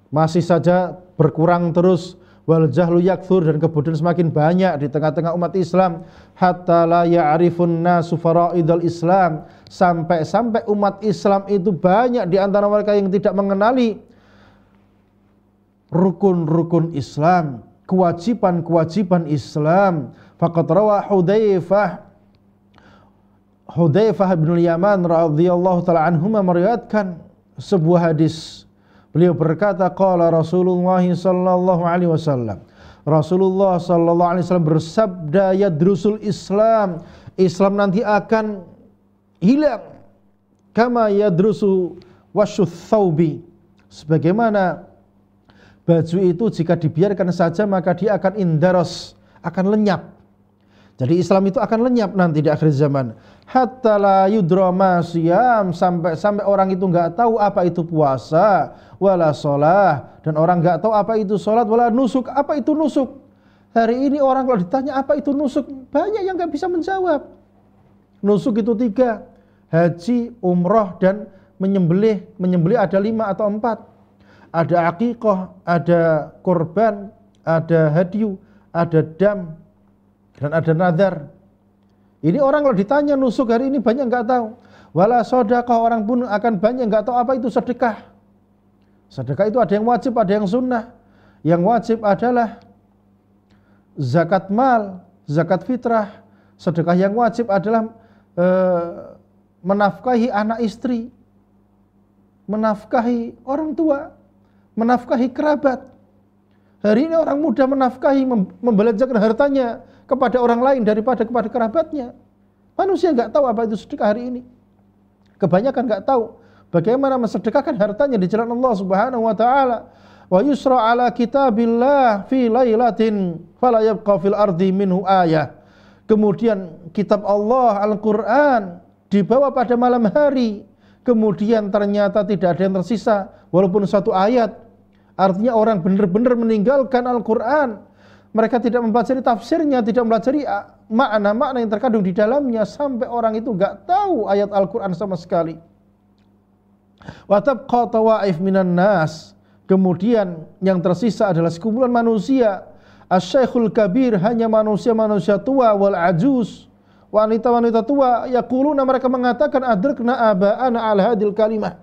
masih saja berkurang terus. Wal jahlu yakthur, dan kebodohan semakin banyak di tengah-tengah umat Islam. Hatta la ya'rifun nasu faraidul Islam, sampai-sampai umat Islam itu banyak di antara mereka yang tidak mengenali rukun-rukun Islam, kewajiban-kewajiban Islam. Faqad rawa Hudzaifah bin Yaman radhiyallahu taala anhuma meriwayatkan sebuah hadis. Beliau berkata, qala Rasulullah sallallahu alaihi wasallam, Rasulullah sallallahu alaihi wasallam bersabda, yadrusul Islam, Islam nanti akan hilang, kama yadrusu wasyuth thawbi, sebagaimana baju itu jika dibiarkan saja maka dia akan indaros, akan lenyap. Jadi Islam itu akan lenyap nanti di akhir zaman. Hatta la yudra ma siyam, sampai orang itu enggak tahu apa itu puasa, wala shalah, dan orang enggak tahu apa itu salat, wala nusuk, apa itu nusuk. Hari ini orang kalau ditanya apa itu nusuk, banyak yang enggak bisa menjawab. Nusuk itu 3, haji, umroh, dan menyembelih. Menyembelih ada 5 atau 4. Ada aqiqah, ada korban, ada hadyu, ada dam, dan ada nadar. Ini orang kalau ditanya nusuk hari ini banyak enggak tahu. Wala sedekah, orang pun akan banyak enggak tahu apa itu sedekah. Sedekah itu ada yang wajib, ada yang sunnah. Yang wajib adalah zakat mal, zakat fitrah. Sedekah yang wajib adalah menafkahi anak istri, menafkahi orang tua, menafkahi kerabat. Hari ini orang muda menafkahi, membelanjakan hartanya kepada orang lain daripada kepada kerabatnya. Manusia enggak tahu apa itu sedekah hari ini. Kebanyakan enggak tahu bagaimana mensedekahkan hartanya di jalan Allah Subhanahu wa taala. Wa yusra ala kitabillah fi lailatin fala yabqa fil ardi minhu ayah. Kemudian kitab Allah Al-Qur'an dibawa pada malam hari, kemudian ternyata tidak ada yang tersisa walaupun satu ayat. Artinya orang benar-benar meninggalkan Al-Qur'an. Mereka tidak mempelajari tafsirnya, tidak mempelajari makna-makna yang terkandung di dalamnya, sampai orang itu enggak tahu ayat Al-Qur'an sama sekali. Wa tabqa tawaif minan nas, kemudian yang tersisa adalah sekumpulan manusia. Asy-syaikhul kabir, hanya manusia-manusia tua, wal ajuz, wanita-wanita tua. Yaquluna, mereka mengatakan, adrakna aba'ana ala hadil kalimah,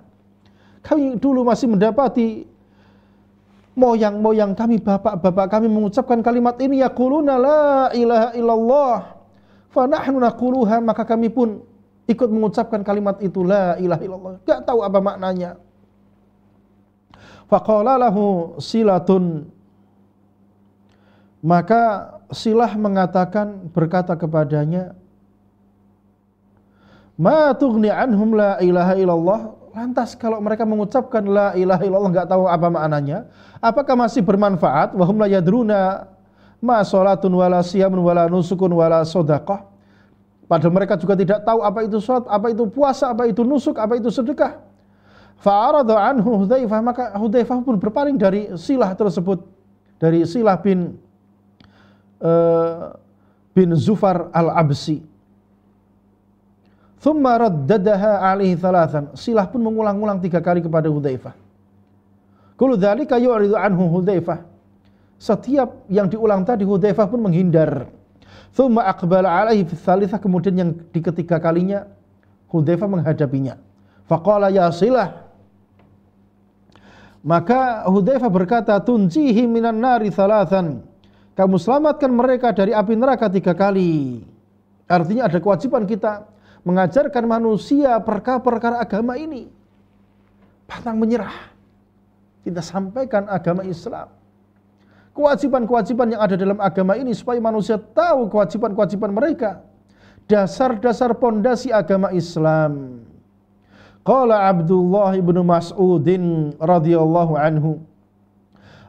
kami dulu masih mendapati moyang-moyang kami, bapak-bapak kami mengucapkan kalimat ini, yaquluna la ilaha illallah fa nahnu naquluha, maka kami pun ikut mengucapkan kalimat itu, la ilaha illallah, enggak tahu apa maknanya. Faqala lahu silatun, maka Silah mengatakan, berkata kepadanya, ma tughni anhum la ilaha illallah, lantas kalau mereka mengucapkan la ilaha illallah enggak tahu apa maknanya, apakah masih bermanfaat? Wa hum la yadruna ma salatun wala siyamun wala nusukun wala shadaqah, padahal mereka juga tidak tahu apa itu salat, apa itu puasa, apa itu nusuk, apa itu sedekah. Fa'arada anhu Hudzaifah, maka Hudzaifah pun berpaling dari Silah tersebut, dari Silah bin Zufar al-Absi. Thumma raddadaha alaihi thalathan, Silah pun mengulang-ulang 3 kali kepada Hudzaifah. Kullu dzalika yu'ridu anhu Hudzaifah, setiap yang diulang tadi Hudzaifah pun menghindar. Thumma aqbala alaihi fi tsalitsah, kemudian yang di ketiga kalinya Hudzaifah menghadapinya. Faqala ya Silah, maka Hudzaifah berkata, tunjihi minan nari thalathan, kamu selamatkan mereka dari api neraka 3 kali. Artinya ada kewajiban kita mengajarkan manusia perkara-perkara agama ini. Pantang menyerah, kita sampaikan agama Islam. kewajiban-kewajiban yang ada dalam agama ini supaya manusia tahu kewajiban-kewajiban mereka. Dasar-dasar pondasi agama Islam. Qala Abdullah bin Mas'udin radhiyallahu anhu.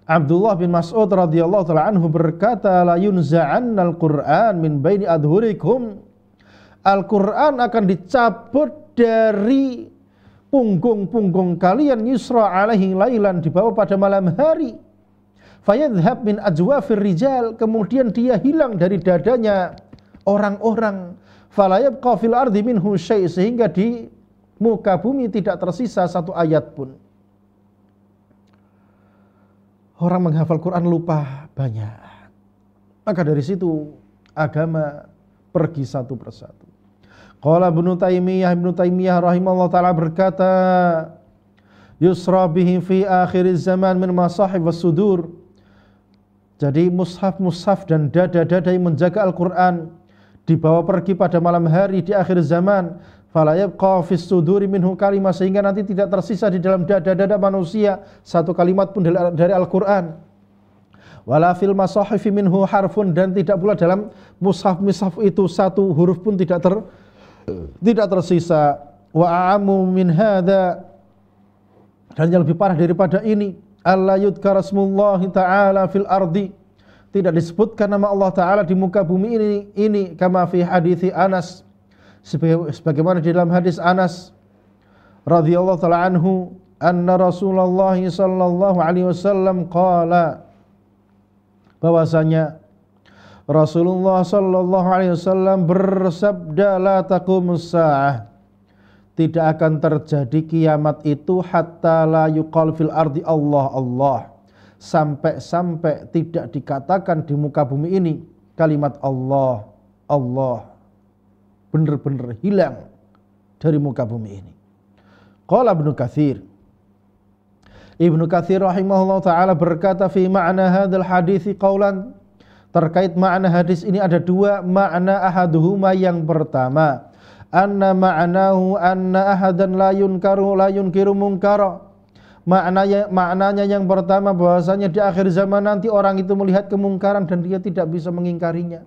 Abdullah bin Mas'ud radhiyallahu ta'ala anhu berkata, la yunza'annal Qur'an min baini adhurikum. Al-Quran akan dicabut dari punggung-punggung kalian, yusra alaihi lailan, dibawa pada malam hari. Fayadhhab min ajwafir rijal, kemudian dia hilang dari dadanya orang-orang. Fala yabqa fil ardi minhu syai', sehingga di muka bumi tidak tersisa satu ayat pun. Orang menghafal Quran lupa banyak. Maka dari situ agama pergi satu persatu. Qala Ibnu Taimiyah rahimahullah ta'ala berkata, yusra bihi fi akhir zaman min masahif was sudur. Jadi mushaf-mushaf dan dada-dada yang menjaga Al-Quran dibawa pergi pada malam hari di akhir zaman. Fala yabqa fis suduri minhu kalimah, sehingga nanti tidak tersisa di dalam dada-dada manusia satu kalimat pun dari Al-Quran. Wala fil masahifi minhu harfun, dan tidak pula dalam mushaf-mushaf itu satu huruf pun tidak tersisa. Wa a'amu min hadza, dan yang lebih parah daripada ini, alla yudkar asmullahi ta'ala fil ardi, tidak disebutkan nama Allah Ta'ala di muka bumi ini kama fi hadithi Anas, sebagaimana di dalam hadis Anas radhiyallahu ta'ala anhu, anna Rasulullah sallallahu alaihi wasallam qala, bahwasanya Rasulullah sallallahu alaihi wasallam bersabda, la taqumus saah, tidak akan terjadi kiamat itu hatta la yuqal fil ardi Allah Allah, sampai tidak dikatakan di muka bumi ini kalimat Allah Allah, benar-benar hilang dari muka bumi ini. Qala Ibnu Katsir rahimahullah ta'ala berkata, fi ma'na hadzal hadithi qaulan, terkait makna hadis ini ada dua makna. Ahaduhuma, yang pertama, anna ma'nahu anna ahadan la yunkiru munkara. Maknanya yang pertama, bahwasanya di akhir zaman nanti orang itu melihat kemungkaran dan dia tidak bisa mengingkarinya,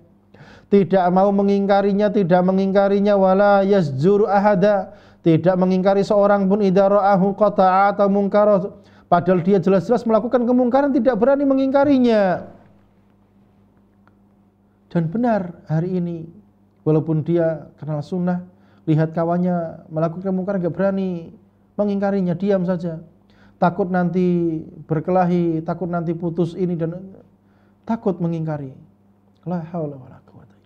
tidak mau mengingkarinya, wala yazjuru ahada, tidak mengingkari seorang pun, idza ra'ahu qata'a atau munkara, padahal dia jelas-jelas melakukan kemungkaran tidak berani mengingkarinya. Dan benar hari ini, walaupun dia kenal sunnah, lihat kawannya melakukan kemungkaran enggak berani mengingkarinya, diam saja, takut nanti berkelahi, takut nanti putus ini, dan takut mengingkari. La haula wala quwwata.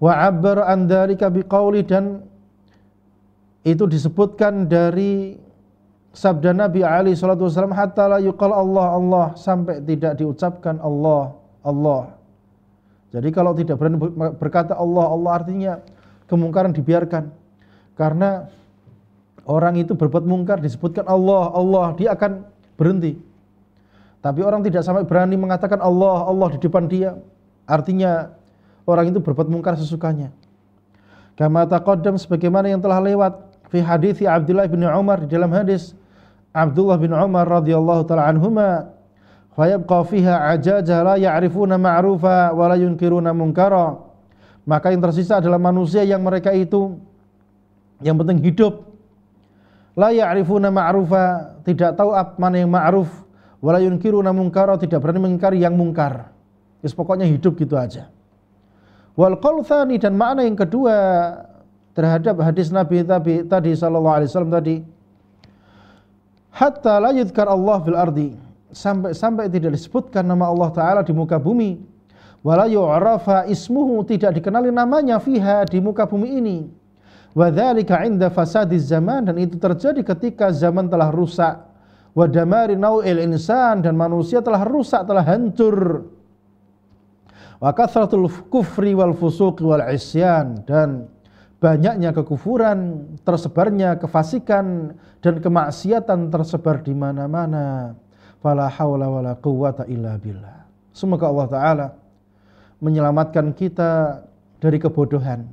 Wa 'abbara an dzalika biqauli, dan itu disebutkan dari sabda Nabi alaihi salatu wasallam, hatta la yuqal Allah Allah, sampai tidak diucapkan Allah Allah. Jadi kalau tidak berani berkata Allah Allah, artinya kemungkaran dibiarkan. Karena orang itu berbuat mungkar disebutkan Allah Allah, dia akan berhenti. Tapi orang tidak sampai berani mengatakan Allah Allah di depan dia, artinya orang itu berbuat mungkar sesukanya. Kama taqaddam, sebagaimana yang telah lewat, fi hadithi Abdullah bin Umar, di dalam hadis Abdullah bin Umar radhiyallahu ta'ala anhuma, fayabqa fiha ajaja la ya'rifuna ma'rufa wa la yunkiruna munkara. Maka yang tersisa adalah manusia yang mereka itu yang penting hidup, la ya'rifuna ma'rufa, tidak tahu mana yang ma'ruf, wa la yunkiruna munkara, tidak berani mengingkari yang mungkar. Pokoknya hidup gitu aja. Wal qaul tsani, dan makna yang kedua terhadap hadis Nabi tadi sallallahu alaihi wasallam tadi, hatta la yudhkar Allah fil ardi, sampai tidak disebutkan nama Allah Ta'ala di muka bumi, wala yu'rafa ismuhu, tidak dikenali namanya, fiha, di muka bumi ini. Wa dzalika 'inda fasadiz zaman, dan itu terjadi ketika zaman telah rusak, wa damari nau'il insan, dan manusia telah rusak, telah hancur, wa kathratul kufri wal fusuq wal isyan, dan banyaknya kekufuran, tersebarnya kefasikan dan kemaksiatan tersebar di mana-mana. Fala haula wala quwwata illa billah. Semoga Allah Ta'ala menyelamatkan kita dari kebodohan,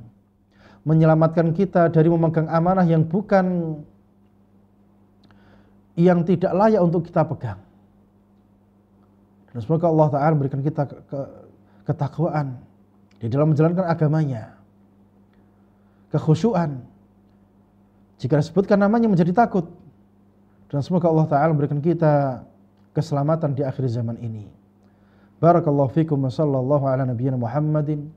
menyelamatkan kita dari memegang amanah yang tidak layak untuk kita pegang. Dan semoga Allah Ta'ala memberikan kita ketakwaan di dalam menjalankan agamanya, kekhusyuan. Jika disebutkan namanya menjadi takut. Dan semoga Allah Ta'ala memberikan kita keselamatan di akhir zaman ini. Barakallahu fikum wa sallallahu ala nabiyyina Muhammadin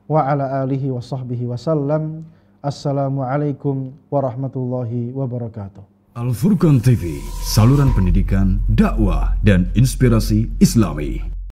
wa ala alihi wa sahbihi wa sallam. Assalamualaikum warahmatullahi wabarakatuh. Al Furqan TV, saluran pendidikan, dakwah, dan inspirasi Islami.